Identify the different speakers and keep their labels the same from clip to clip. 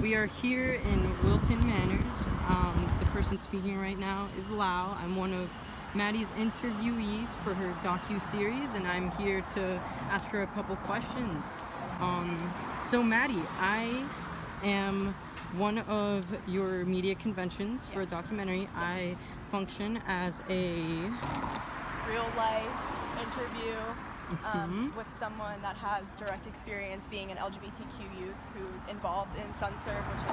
Speaker 1: We are here in Wilton Manors. The person speaking right now is Lau. I'm one of Maddie's interviewees for her docu-series, and I'm here to ask her a couple questions. So Maddie, I am one of your media conventions for a documentary. I function as a
Speaker 2: real life interview with someone that has direct experience being an LGBTQ youth who's involved in SunServe, which is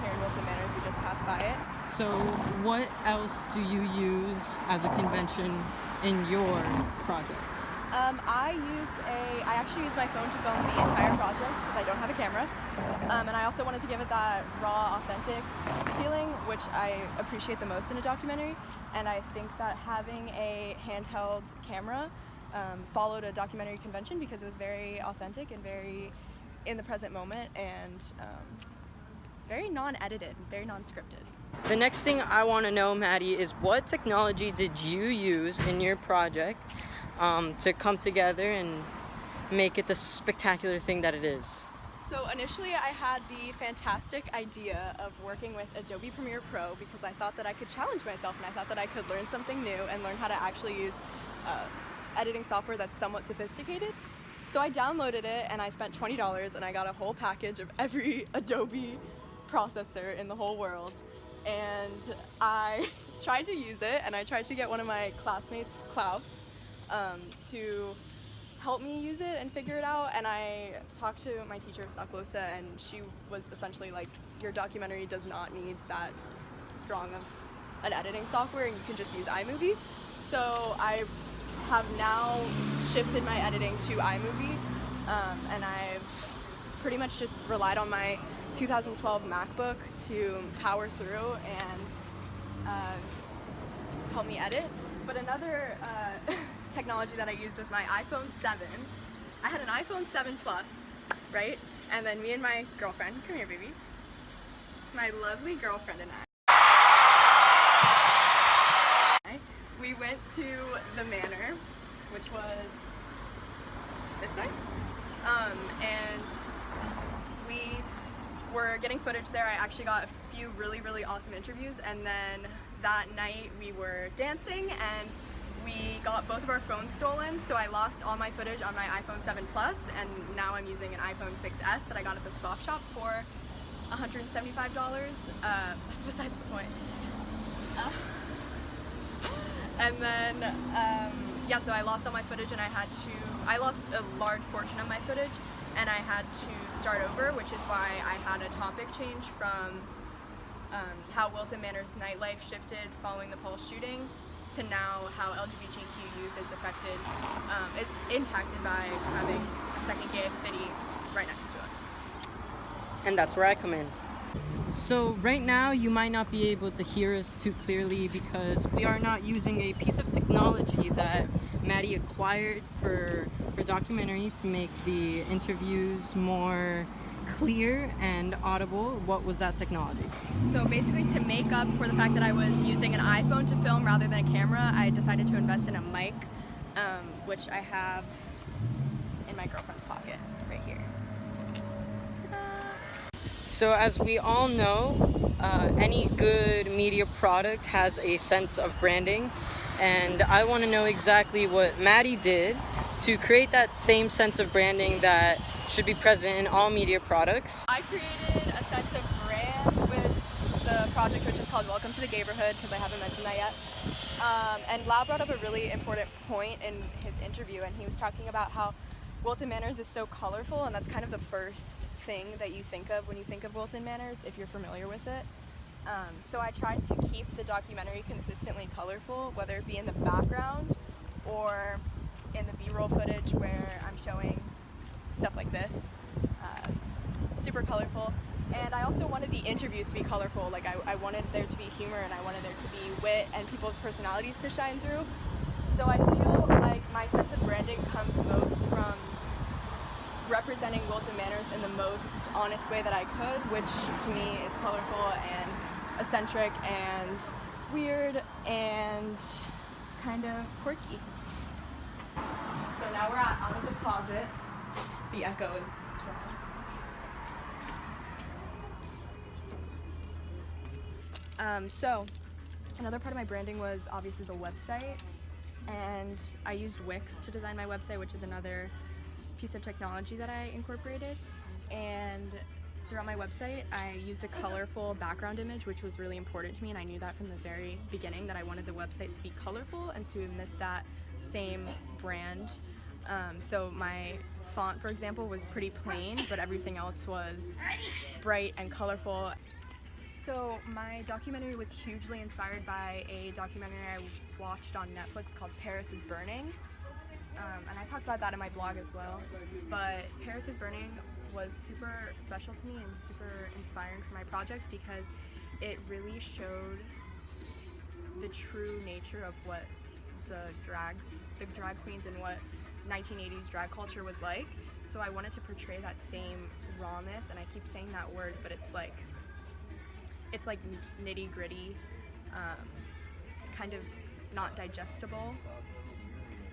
Speaker 2: here in Wilton Manors. We just passed by it.
Speaker 1: So what else do you use as a convention in your project?
Speaker 2: I actually used my phone to film the entire project because I don't have a camera. And I also wanted to give it that raw, authentic feeling, which I appreciate the most in a documentary. And I think that having a handheld camera followed a documentary convention because it was very authentic and very in the present moment and very non-edited, very non-scripted.
Speaker 1: The next thing I want to know, Maddie, is what technology did you use in your project to come together and make it the spectacular thing that it is?
Speaker 2: So initially I had the fantastic idea of working with Adobe Premiere Pro because I thought that I could challenge myself and I thought that I could learn something new and learn how to actually use editing software that's somewhat sophisticated. So I downloaded it and I spent $20 and I got a whole package of every Adobe processor in the whole world. And I tried to use it and I tried to get one of my classmates, Klaus, to help me use it and figure it out. And I talked to my teacher, Saklosa, and she was essentially like, your documentary does not need that strong of an editing software and you can just use iMovie. So I have now shifted my editing to iMovie, and I've pretty much just relied on my 2012 MacBook to power through and help me edit. But another technology that I used was my iPhone 7. I had an iPhone 7 Plus, right? And then me and my girlfriend, come here baby, my lovely girlfriend and I, we went to the manor, which was this way, and we were getting footage there. I actually got a few really, really awesome interviews, and then that night we were dancing and we got both of our phones stolen, so I lost all my footage on my iPhone 7 Plus, and now I'm using an iPhone 6S that I got at the swap shop for $175. That's besides the point. And then, yeah, so I lost all my footage and I lost a large portion of my footage and I had to start over, which is why I had a topic change from how Wilton Manors nightlife shifted following the Pulse shooting to now how LGBTQ youth is affected, is impacted by having the second gayest city right next to us.
Speaker 1: And that's where I come in. So right now you might not be able to hear us too clearly because we are not using a piece of technology that Maddie acquired for her documentary to make the interviews more clear and audible. What was that technology?
Speaker 2: So basically, to make up for the fact that I was using an iPhone to film rather than a camera, I decided to invest in a mic, which I have in my girlfriend's pocket right here.
Speaker 1: So as we all know, any good media product has a sense of branding, and I want to know exactly what Maddie did to create that same sense of branding that should be present in all media products.
Speaker 2: I created a sense of brand with the project, which is called Welcome to the Gayborhood, because I haven't mentioned that yet. And Lau brought up a really important point in his interview, and he was talking about how Wilton Manors is so colorful, and that's kind of the first thing that you think of when you think of Wilton Manors, if you're familiar with it. So I tried to keep the documentary consistently colorful, whether it be in the background or in the B-roll footage where I'm showing stuff like this, super colorful. And I also wanted the interviews to be colorful. Like I wanted there to be humor and I wanted there to be wit and people's personalities to shine through. So I feel like my sense of branding comes most from representing Wilton Manors in the most honest way that I could, which to me is colorful and eccentric and weird and kind of quirky. So now we're out of the closet. The echo is strong. So another part of my branding was obviously the website, and I used Wix to design my website, which is another piece of technology that I incorporated. And throughout my website, I used a colorful background image, which was really important to me, and I knew that from the very beginning that I wanted the website to be colorful and to emit that same brand. So my font, for example, was pretty plain, but everything else was bright and colorful. So my documentary was hugely inspired by a documentary I watched on Netflix called Paris is Burning. And I talked about that in my blog as well. But Paris is Burning was super special to me and super inspiring for my project because it really showed the true nature of what the drag queens and what 1980s drag culture was like. So I wanted to portray that same rawness, and I keep saying that word, but it's like nitty gritty, kind of not digestible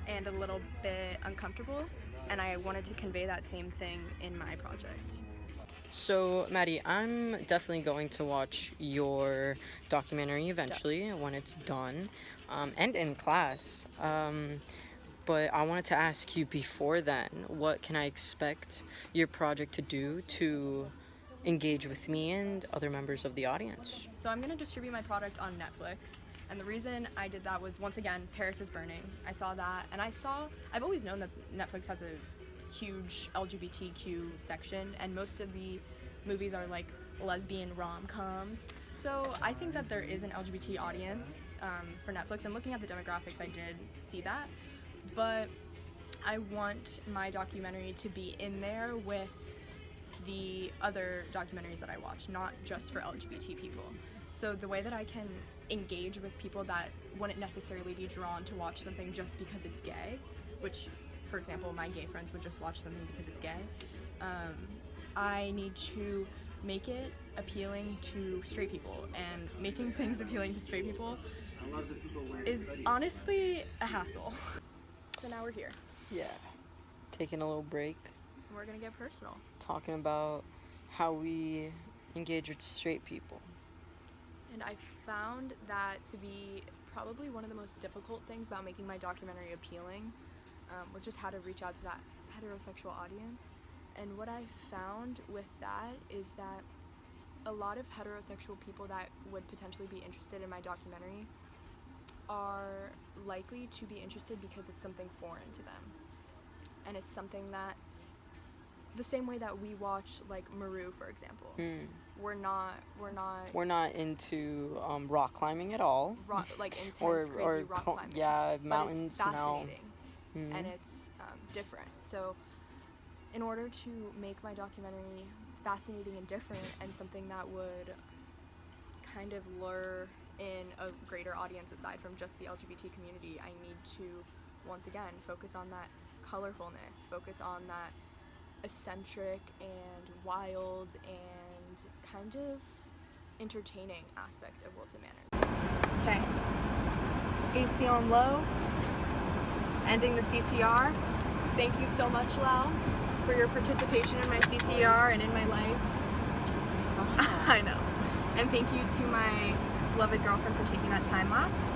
Speaker 2: and a little bit uncomfortable, and I wanted to convey that same thing in my project.
Speaker 1: So, Maddie, I'm definitely going to watch your documentary eventually when it's done, and in class. But I wanted to ask you before then, what can I expect your project to do to engage with me and other members of the audience?
Speaker 2: So I'm going to distribute my product on Netflix, and the reason I did that was, once again, Paris is Burning. I saw that, and I've always known that Netflix has a huge LGBTQ section, and most of the movies are like lesbian rom-coms. So I think that there is an LGBT audience for Netflix, and looking at the demographics, I did see that. But I want my documentary to be in there with the other documentaries that I watch, not just for LGBT people. So the way that I can engage with people that wouldn't necessarily be drawn to watch something just because it's gay, which, for example, my gay friends would just watch something because it's gay, I need to make it appealing to straight people, and making things appealing to straight people is honestly a hassle. So now we're here.
Speaker 1: Yeah. Taking a little break.
Speaker 2: We're gonna get personal.
Speaker 1: Talking about how we engage with straight people.
Speaker 2: And I found that to be probably one of the most difficult things about making my documentary appealing, was just how to reach out to that heterosexual audience. And what I found with that is that a lot of heterosexual people that would potentially be interested in my documentary are likely to be interested because it's something foreign to them. And it's something that, the same way that we watch like Maru, for example. We're not
Speaker 1: into rock climbing at all.
Speaker 2: Like intense, crazy rock climbing.
Speaker 1: Yeah, mountains.
Speaker 2: But it's fascinating, and it's different. So, in order to make my documentary fascinating and different, and something that would kind of lure in a greater audience aside from just the LGBT community, I need to, once again, focus on that colorfulness, focus on that eccentric and wild and kind of entertaining aspect of Wilton Manor. Okay, AC on low, ending the CCR. Thank you so much, Lau, for your participation in my CCR and in my life.
Speaker 1: Stop.
Speaker 2: I know. And thank you to my beloved girlfriend for taking that time lapse.